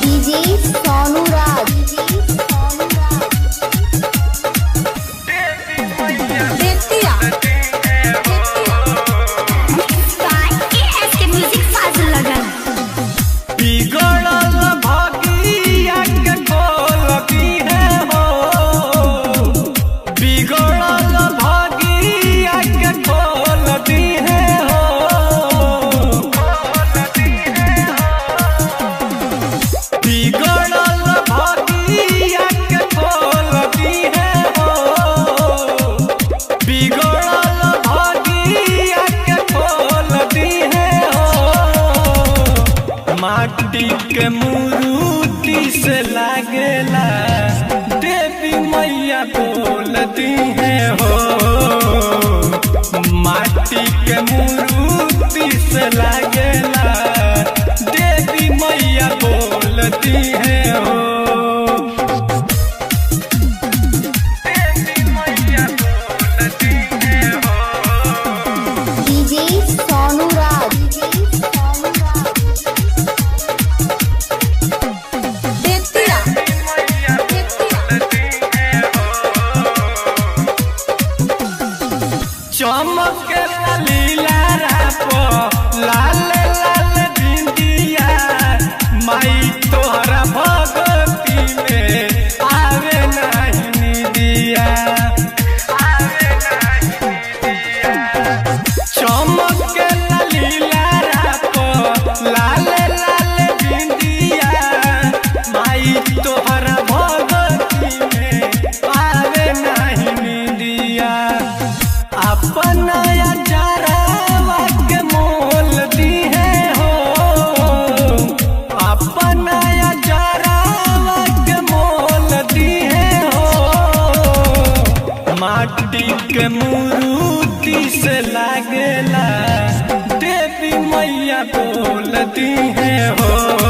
DJ Sonu राज माटी के मूर्ति से लागेला देवी मैया बोलती है हो। माटी के मूर्ति से लागेला देवी मैया बोलती है हो। देवी मैया बोलती है हो। डीजे सोनू राज चमक लीला रापो लाल लाल बिंदिया माई तोहरा भगती में आवे नहीं निदिया आवे नहीं निदिया। चमक लीला रापो लाल लाल बिंदिया माई तोहरा भगती में आवे नहीं निदिया। अपना जरावा के मोल दी है हो। अपना जरावा के मोल दी है हो। माटी के मूर्ति से लागेला देवी मैया बोलती है हो।